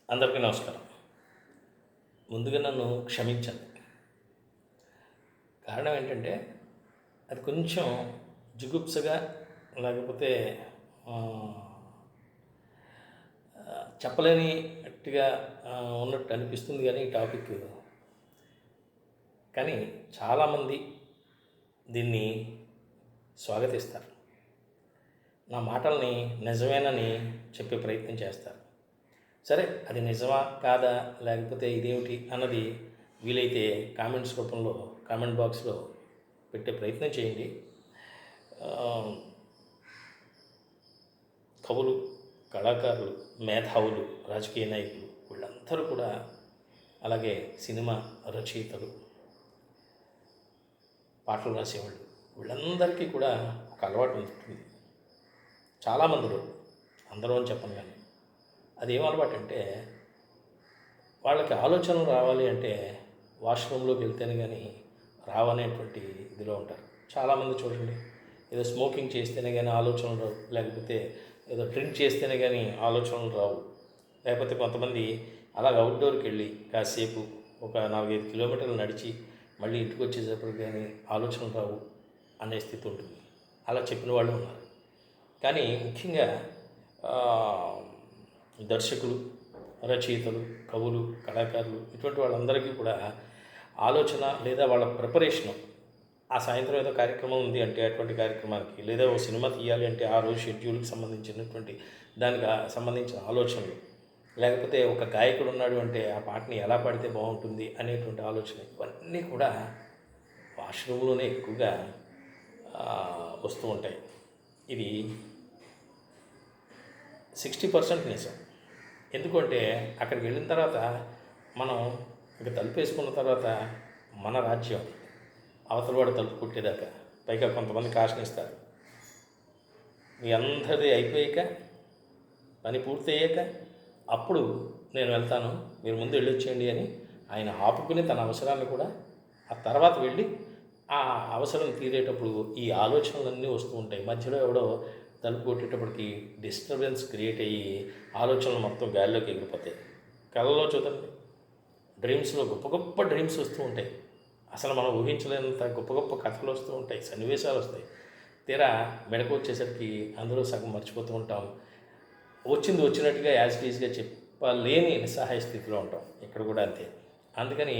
అందరికీ నమస్కారం. ముందుగా నన్ను క్షమించండి. కారణం ఏంటంటే, అది కొంచెం జుగుప్సగా లేకపోతే ఆహ్, చెప్పలేనిట్టుగా ఉన్నట్టు అనిపిస్తుంది గానీ ఈ టాపిక్. కానీ చాలామంది దీన్ని స్వాగతిస్తారు. నా మాటల్ని నిజమేనని చెప్పే ప్రయత్నం చేస్తారు. సరే, అది నిజమా కాదా లేకపోతే ఇదేమిటి అన్నది వీలైతే కామెంట్స్ రూపంలో కామెంట్ బాక్స్లో పెట్టే ప్రయత్నం చేయండి. కవులు, కళాకారులు, మేధావులు, రాజకీయ నాయకులు వీళ్ళందరూ కూడా, అలాగే సినిమా రచయితలు, పాటలు రాసేవాళ్ళు వీళ్ళందరికీ కూడా ఒక అలవాటు ఉంటుంది. చాలామందిలో, అందరూ అని చెప్పను కానీ, అదేం అలవాటు అంటే, వాళ్ళకి ఆలోచనలు రావాలి అంటే వాష్రూమ్లోకి వెళ్తేనే కానీ రావనేటువంటి ఇదిలో ఉంటారు. చాలామంది చూడండి, ఏదో స్మోకింగ్ చేస్తేనే కానీ ఆలోచనలు రావు, లేకపోతే ఏదో డ్రింక్ చేస్తేనే కానీ ఆలోచనలు రావు, లేకపోతే కొంతమంది అలాగ అవుట్డోర్కి వెళ్ళి కాసేపు ఒక 4-5 కిలోమీటర్లు నడిచి మళ్ళీ ఇంటికి వచ్చేటప్పుడు కానీ ఆలోచనలు రావు అనే స్థితి ఉంటుంది. అలా చెప్పిన వాళ్ళు ఉన్నారు. కానీ ముఖ్యంగా దర్శకులు, రచయితలు, కవులు, కళాకారులు ఇటువంటి వాళ్ళందరికీ కూడా ఆలోచన లేదా వాళ్ళ ప్రిపరేషను, ఆ సాయంత్రం ఏదో కార్యక్రమం ఉంది అంటే అటువంటి కార్యక్రమానికి, లేదా ఓ సినిమా తీయాలి అంటే ఆ రోజు షెడ్యూల్కి సంబంధించినటువంటి దానికి సంబంధించిన ఆలోచనలు, లేకపోతే ఒక గాయకుడు ఉన్నాడు అంటే ఆ పాటని ఎలా పాడితే బాగుంటుంది అనేటువంటి ఆలోచన, ఇవన్నీ కూడా వాష్రూమ్లోనే ఎక్కువగా వస్తూ ఉంటాయి. ఇది 60% నిజం. ఎందుకంటే అక్కడికి వెళ్ళిన తర్వాత మనం ఇక తలుపు వేసుకున్న తర్వాత మన రాజ్యం అవతల వాడు తలుపు కొట్టేదాకా, పైగా కొంతమంది కాషన్ ఇస్తారు. మీ అందరిది అయిపోయాక, పని పూర్తయ్యాక అప్పుడు నేను వెళ్తాను, మీరు ముందు వెళ్ళొచ్చేయండి అని ఆయన ఆపుకుని తన అవసరాన్ని కూడా ఆ తర్వాత వెళ్ళి ఆ అవసరం తీరేటప్పుడు ఈ ఆలోచనలన్నీ వస్తూ ఉంటాయి. మధ్యలో ఎవడో తలుపు కొట్టేటప్పటికి డిస్టర్బెన్స్ క్రియేట్ అయ్యి ఆలోచనలు మొత్తం గాలిలోకి ఎగిరిపోతాయి. కళలో చూడండి, డ్రీమ్స్లో గొప్ప గొప్ప డ్రీమ్స్ వస్తూ ఉంటాయి. అసలు మనం ఊహించలేనంత గొప్ప గొప్ప కథలు వస్తూ ఉంటాయి, సన్నివేశాలు వస్తాయి. తీరా మెడకు వచ్చేసరికి అందులో సగం మర్చిపోతూ ఉంటాం. వచ్చింది వచ్చినట్టుగా యాజ్ టీజ్గా చెప్పలేని నిస్సహాయ స్థితిలో ఉంటాం. ఇక్కడ కూడా అంతే. అందుకని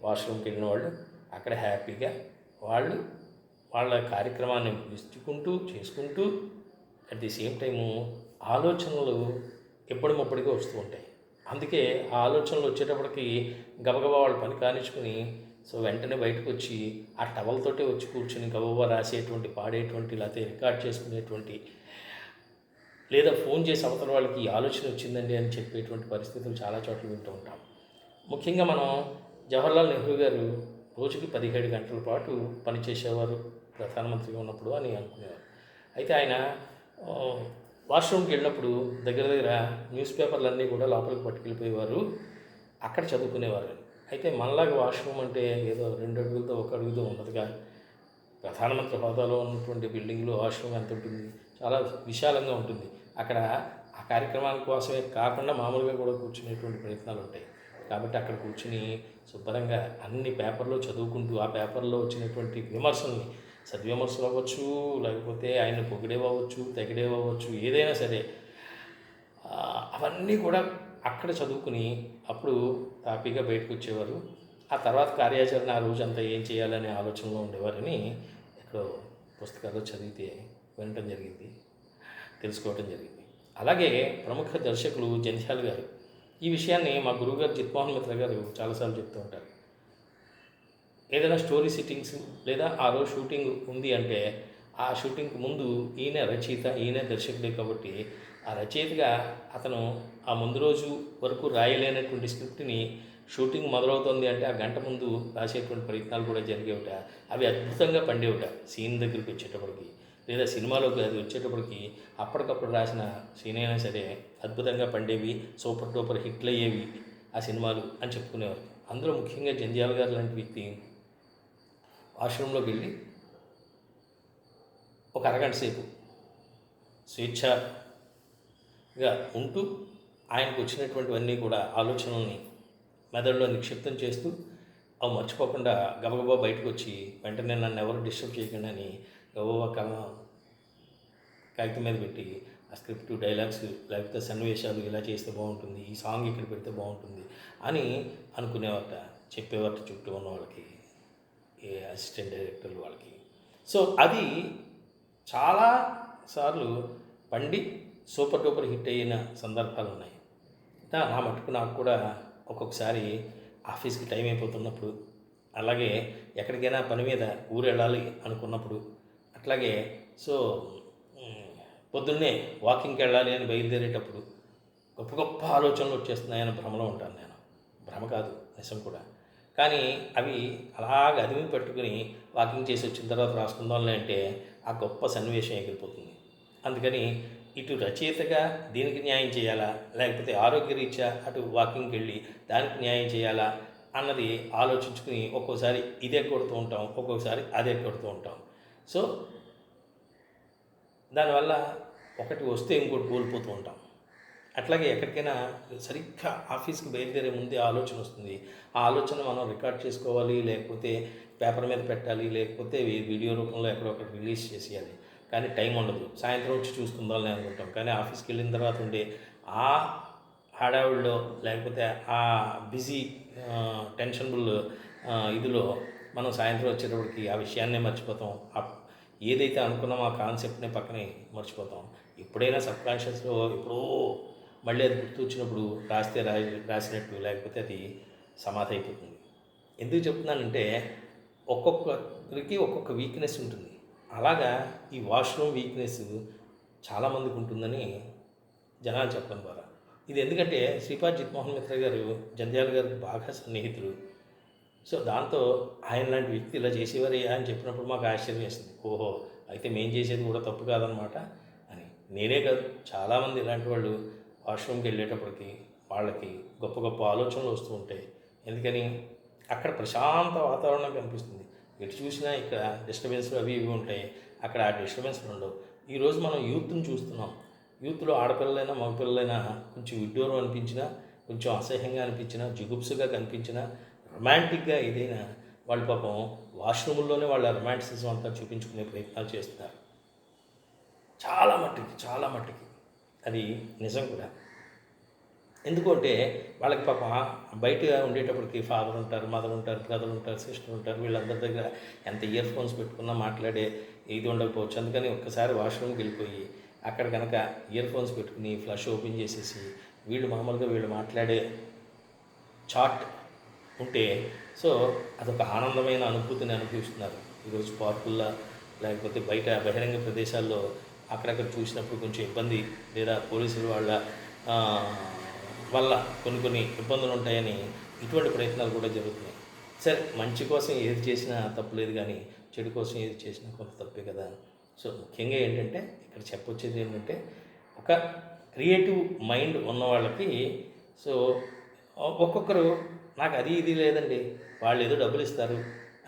వాష్రూమ్కి వెళ్ళిన వాళ్ళు అక్కడ హ్యాపీగా వాళ్ళు వాళ్ళ కార్యక్రమాన్ని ఇచ్చుకుంటూ చేసుకుంటూ అట్ ది సేమ్ టైము ఆలోచనలు ఎప్పటికప్పుడుగా వస్తూ ఉంటాయి. అందుకే ఆ ఆలోచనలు వచ్చేటప్పటికి గబగబా వాళ్ళు పని కానిచ్చుకుని వెంటనే బయటకు వచ్చి ఆ టవల్తోటే వచ్చి కూర్చుని గబగబా రాసేటువంటి, పాడేటువంటి, లేకపోతే రికార్డ్ చేసుకునేటువంటి, లేదా ఫోన్ చేసి అవతల వాళ్ళకి ఈ ఆలోచన వచ్చిందండి అని చెప్పేటువంటి పరిస్థితులు చాలా చోట్ల వింటూ ఉంటాం. ముఖ్యంగా మనం జవహర్లాల్ నెహ్రూ గారు రోజుకి 17 గంటల పాటు పనిచేసేవారు ప్రధానమంత్రిగా ఉన్నప్పుడు అని అనుకునేవారు. అయితే ఆయన వాష్రూమ్కి వెళ్ళినప్పుడు దగ్గర దగ్గర న్యూస్ పేపర్లన్నీ కూడా లోపలికి పట్టుకెళ్ళిపోయేవారు, అక్కడ చదువుకునేవారు. అయితే మనలాగా వాష్రూమ్ అంటే ఏదో 2 అడుగులతో 1 అడుగుతో ఉండదుగా. ప్రధానమంత్రి హోదాలో ఉన్నటువంటి బిల్డింగ్లో వాష్రూమ్ ఎంత ఉంటుంది, చాలా విశాలంగా ఉంటుంది. అక్కడ ఆ కార్యక్రమాల కోసమే కాకుండా మామూలుగా కూడా కూర్చునేటువంటి ప్రయత్నాలు ఉంటాయి. కాబట్టి అక్కడ కూర్చుని శుభ్రంగా అన్ని పేపర్లో చదువుకుంటూ, ఆ పేపర్లో వచ్చినటువంటి విమర్శల్ని, సద్విమర్శలు అవ్వచ్చు, లేకపోతే ఆయన పొగిడేవవచ్చు, తెగిడేవవచ్చు, ఏదైనా సరే అవన్నీ కూడా అక్కడ చదువుకుని అప్పుడు తాపీగా బయటకు వచ్చేవారు. ఆ తర్వాత కార్యాచరణ ఆ రోజంతా ఏం చేయాలనే ఆలోచనలో ఉండేవారని ఎక్కడో పుస్తకాల్లో చదివితే వినటం జరిగింది, తెలుసుకోవటం జరిగింది. అలాగే ప్రముఖ దర్శకులు జంధ్యాల గారు ఈ విషయాన్ని మా గురువుగారు జిత్మోహన్ మిత్ర గారు చాలాసార్లు చెప్తూ ఉంటారు. ఏదైనా స్టోరీ సిట్టింగ్స్ లేదా ఆ రోజు షూటింగ్ ఉంది అంటే ఆ షూటింగ్కి ముందు ఈయన రచయిత, ఈయన దర్శకుడే కాబట్టి ఆ రచయితగా అతను ఆ ముందు రోజు వరకు రాయలేనటువంటి స్క్రిప్ట్ని షూటింగ్ మొదలవుతుంది అంటే ఆ గంట ముందు రాసేటువంటి ప్రయత్నాలు కూడా జరిగేవిట. అవి అద్భుతంగా పండేవిట సీన్ దగ్గరికి వచ్చేటప్పటికి, లేదా సినిమాలోకి అది వచ్చేటప్పటికి అప్పటికప్పుడు రాసిన సీన్ అయినా సరే అద్భుతంగా పండేవి, సూపర్ డూపర్ హిట్లు అయ్యేవి ఆ సినిమాలు అని చెప్పుకునేవారు. అందులో ముఖ్యంగా జంధ్యాల గారు లాంటి వ్యక్తి వాష్రూమ్లోకి వెళ్ళి ఒక అరగంట సేపు స్వేచ్ఛగా ఉంటూ ఆయనకు వచ్చినటువంటివన్నీ కూడా ఆలోచనల్ని మెదడులో నిక్షిప్తం చేస్తూ అవి మర్చిపోకుండా గబగబా బయటకు వచ్చి వెంటనే నన్ను ఎవరు డిస్టర్బ్ చేయకుండా అని గబగబా కాగితం మీద పెట్టి ఆ స్క్రిప్ట్, డైలాగ్స్ లేకపోతే సన్నివేశాలు ఇలా చేస్తే బాగుంటుంది, ఈ సాంగ్ ఇక్కడ పెడితే బాగుంటుంది అని అనుకునేవారట, చెప్పేవారట చుట్టూ ఉన్న వాళ్ళకి, ఏ అసిస్టెంట్ డైరెక్టర్లు వాళ్ళకి. సో అది చాలా సార్లు పండి సూపర్ డూపర్ హిట్ అయిన సందర్భాలు ఉన్నాయి. నా మటుకు నాకు కూడా ఒక్కొక్కసారి ఆఫీస్కి టైం అయిపోతున్నప్పుడు, అలాగే ఎక్కడికైనా పని మీద ఊరు వెళ్ళాలి అనుకున్నప్పుడు, అట్లాగే సో పొద్దున్నే వాకింగ్కి వెళ్ళాలి అని బయలుదేరేటప్పుడు గొప్ప గొప్ప ఆలోచనలు వచ్చేస్తున్నాయని భ్రమలో ఉంటాను నేను. భ్రమ కాదు, నిజం కూడా. కానీ అవి అలాగ అదిమి పెట్టుకుని వాకింగ్ చేసి వచ్చిన తర్వాత రాసుకుందాంలే అంటే ఆ గొప్ప సన్నివేశం ఎగిరిపోతుంది. అందుకని ఇటు రచయితగా దీనికి న్యాయం చేయాలా, లేకపోతే ఆరోగ్యరీత్యా అటు వాకింగ్కి వెళ్ళి దానికి న్యాయం చేయాలా అన్నది ఆలోచించుకుని ఒక్కోసారి ఇదే కొడుతూ ఉంటాం, ఒక్కొక్కసారి అదే కొడుతూ ఉంటాం. సో దానివల్ల ఒకటి వస్తే ఇంకోటి కోల్పోతూ ఉంటాం. అట్లాగే ఎక్కడికైనా సరిగ్గా ఆఫీస్కి బయలుదేరే ముందే ఆలోచన వస్తుంది. ఆ ఆలోచన మనం రికార్డ్ చేసుకోవాలి, లేకపోతే పేపర్ మీద పెట్టాలి, లేకపోతే వీడియో రూపంలో ఎక్కడొక్కడ రిలీజ్ చేసేయాలి. కానీ టైం ఉండదు, సాయంత్రం వచ్చి చూసుకుందామని అనుకుంటాం. కానీ ఆఫీస్కి వెళ్ళిన తర్వాత ఉండే ఆ హడావిడిలో, లేకపోతే ఆ బిజీ టెన్షనబుల్ ఇదిలో మనం సాయంత్రం వచ్చేటప్పటికి ఆ విషయాన్నే మర్చిపోతాం. ఏదైతే అనుకున్నామో ఆ కాన్సెప్ట్నే పక్కనే మర్చిపోతాం. ఎప్పుడైనా సబ్కాన్షియస్లో ఎప్పుడో మళ్ళీ అది గుర్తు వచ్చినప్పుడు రాస్తే రాసినట్టు, లేకపోతే అది సమాధి అయిపోతుంది. ఎందుకు చెప్తున్నానంటే ఒక్కొక్కరికి ఒక్కొక్క వీక్నెస్ ఉంటుంది. అలాగా ఈ వాష్రూమ్ వీక్నెస్ చాలామందికి ఉంటుందని జనాలు చెప్పడం ద్వారా. ఇది ఎందుకంటే శ్రీపాద్ జిత్మోహన్ మిత్ర గారు జంధ్యాల గారికి బాగా సన్నిహితులు. సో దాంతో ఆయన లాంటి వ్యక్తి ఇలా చేసేవారయ్యా అని చెప్పినప్పుడు మాకు ఆశ్చర్యం వేసింది. ఓహో, అయితే మేము చేసేది కూడా తప్పు కాదనమాట అని. నేనే కాదు, చాలామంది ఇలాంటి వాళ్ళు వాష్రూమ్కి వెళ్ళేటప్పటికి వాళ్ళకి గొప్ప గొప్ప ఆలోచనలు వస్తూ ఉంటాయి. ఎందుకని అక్కడ ప్రశాంత వాతావరణం కనిపిస్తుంది. ఎటు చూసినా ఇక్కడ డిస్టర్బెన్స్లు అవి ఇవి ఉంటాయి, అక్కడ ఆ డిస్టర్బెన్స్లు ఉండవు. ఈరోజు మనం యూత్ని చూస్తున్నాం. యూత్లో ఆడపిల్లలైనా మగపిల్లలైనా కొంచెం విడ్డూరం అనిపించినా, కొంచెం అసహ్యంగా అనిపించినా, జుగుప్సుగా కనిపించినా, రొమాంటిక్గా ఏదైనా వాళ్ళు పాపం వాష్రూముల్లోనే వాళ్ళ రొమాంటిసిజం అంతా చూపించుకునే ప్రయత్నాలు చేస్తున్నారు. చాలా మట్టుకి అది నిజం కూడా. ఎందుకంటే వాళ్ళకి పాప బయట ఉండేటప్పటికి ఫాదర్ ఉంటారు, మదర్ ఉంటారు, బ్రదర్ ఉంటారు, సిస్టర్ ఉంటారు. వీళ్ళందరి దగ్గర ఎంత ఇయర్ ఫోన్స్ పెట్టుకున్నా మాట్లాడే ఇది ఉండకపోవచ్చు. అందుకని ఒక్కసారి వాష్రూమ్కి వెళ్ళిపోయి అక్కడ కనుక ఇయర్ ఫోన్స్ పెట్టుకుని ఫ్లష్ ఓపెన్ చేసేసి వీళ్ళు మామూలుగా వీళ్ళు మాట్లాడే చాట్ ఉంటే సో అదొక ఆనందమైన అనుభూతిని అనుభవిస్తున్నారు. ఈరోజు పార్కుల్లో లేకపోతే బయట బహిరంగ ప్రదేశాల్లో అక్కడక్కడ చూసినప్పుడు కొంచెం ఇబ్బంది, లేదా పోలీసులు వాళ్ళ వల్ల కొన్ని ఇబ్బందులు ఉంటాయని ఇటువంటి ప్రయత్నాలు కూడా జరుగుతున్నాయి. సరే, మంచి కోసం ఏది చేసినా తప్పులేదు, కానీ చెడు కోసం ఏది చేసినా కొంత తప్పే కదా. సో ముఖ్యంగా ఏంటంటే ఇక్కడ చెప్పొచ్చేది ఏంటంటే ఒక క్రియేటివ్ మైండ్ ఉన్న వాళ్ళకి సో ఒక్కొక్కరు నాకు అది ఇది లేదండి, వాళ్ళు ఏదో డబ్బులు ఇస్తారు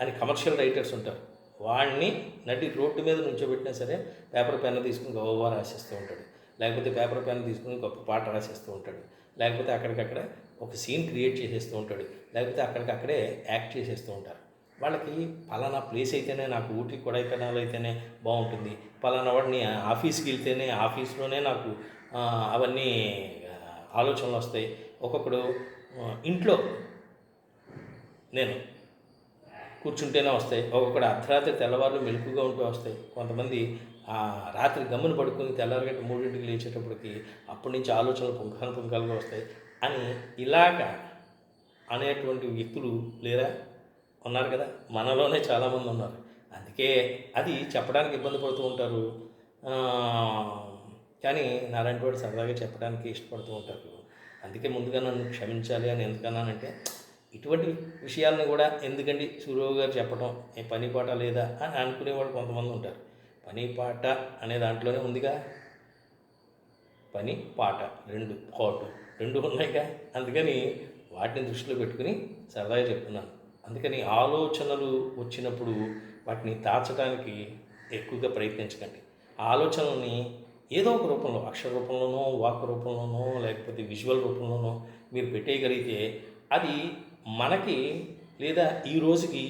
అని కమర్షియల్ రైటర్స్ ఉంటారు. వాడిని నటి రోడ్డు మీద నుంచోబెట్టినా సరే పేపర్ పెన్ తీసుకుని గొప్ప రాసేస్తూ ఉంటాడు, లేకపోతే పేపర్ పెన్ తీసుకుని గొప్ప పాట రాసేస్తూ ఉంటాడు, లేకపోతే అక్కడికక్కడ ఒక సీన్ క్రియేట్ చేసేస్తూ ఉంటాడు, లేకపోతే అక్కడికక్కడే యాక్ట్ చేసేస్తూ ఉంటారు. వాళ్ళకి పలానా ప్లేస్ అయితేనే, నాకు ఊటీ కొడైకెనాల్ అయితేనే బాగుంటుంది, పలానా వాడిని ఆఫీస్కి వెళ్తేనే ఆఫీస్లోనే నాకు అవన్నీ ఆలోచనలు వస్తాయి. ఒక్కొక్కడు ఇంట్లో నేను కూర్చుంటేనే వస్తాయి, ఒక్కొక్కడు అర్ధరాత్రి తెల్లవారులు మెలకుగా ఉంటూ వస్తాయి. కొంతమంది రాత్రి గమ్మున పడుకుని తెల్లవారుగంట 3ంటికి లేచేటప్పటికి అప్పటి నుంచి ఆలోచనలు పుంఖాలుగా వస్తాయి అని ఇలాగ అనేటువంటి వ్యక్తులు లేరా? ఉన్నారు కదా, మనలోనే చాలామంది ఉన్నారు. అందుకే అది చెప్పడానికి ఇబ్బంది పడుతూ ఉంటారు. కానీ నాలాంటి వాడు సరదాగా చెప్పడానికి ఇష్టపడుతూ ఉంటారు. అందుకే ముందుగా నన్ను క్షమించాలి అని ఎందుకన్నానంటే, ఇటువంటి విషయాలను కూడా ఎందుకండి సూర్యబాబు గారు చెప్పడం, ఏ పని పాట లేదా అని అనుకునేవాళ్ళు కొంతమంది ఉంటారు. పని పాట అనే దాంట్లోనే ఉందిగా, పని పాట రెండు ఉన్నాయిగా. అందుకని వాటిని దృష్టిలో పెట్టుకుని సరదాగా చెప్తున్నాను. అందుకని ఆలోచనలు వచ్చినప్పుడు వాటిని దాచడానికి ఎక్కువగా ప్రయత్నించకండి. ఆలోచనల్ని ఏదో ఒక రూపంలో, అక్షర రూపంలోనో, వాక్ రూపంలోనో, లేకపోతే విజువల్ రూపంలోనో మీరు పెట్టేయగలిగితే అది మనకి లేదా ఈ రోజుకి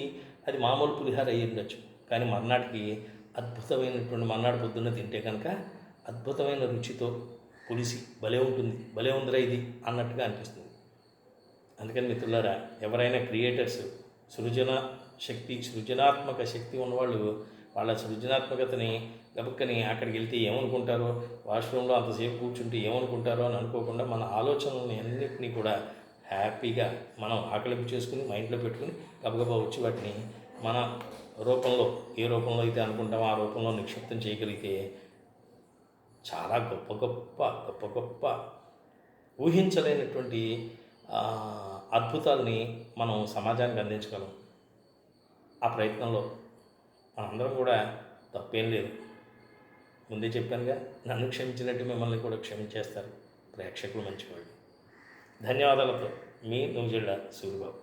అది మామూలు పులిహార అయ్యి ఉండొచ్చు. కానీ మర్నాటికి అద్భుతమైనటువంటి మర్నాడు పొద్దున్న తింటే కనుక అద్భుతమైన రుచితో పులిసి భలే ఉంటుంది, భలే ఉందిరా ఇది అన్నట్టుగా అనిపిస్తుంది. అందుకని మిత్రులారా, ఎవరైనా క్రియేటర్స్, సృజనాత్మక శక్తి ఉన్నవాళ్ళు వాళ్ళ సృజనాత్మకతని గబుక్కని అక్కడికి వెళ్తే ఏమనుకుంటారో, వాష్రూమ్లో అంతసేపు కూర్చుంటే ఏమనుకుంటారో అని అనుకోకుండా మన ఆలోచనలని అన్నింటినీ కూడా హ్యాపీగా మనం ఆకలింపు చేసుకుని మైండ్లో పెట్టుకుని గబగబా వచ్చి వాటిని మన రూపంలో ఏ రూపంలో అయితే అనుకుంటామో ఆ రూపంలో నిక్షిప్తం చేయగలిగితే చాలా గొప్ప గొప్ప గొప్ప గొప్ప ఊహించలేనటువంటి అద్భుతాలని మనం సమాజానికి అందించగలం. ఆ ప్రయత్నంలో మనందరం కూడా తప్పేం లేదు. ముందే చెప్పానుగా, నన్ను క్షమించినట్టు మిమ్మల్ని కూడా క్షమించేస్తారు ప్రేక్షకులు మంచివాళ్ళు. ధన్యవాదాలతో మీ నూజిళ్ళ సూరిబాబు.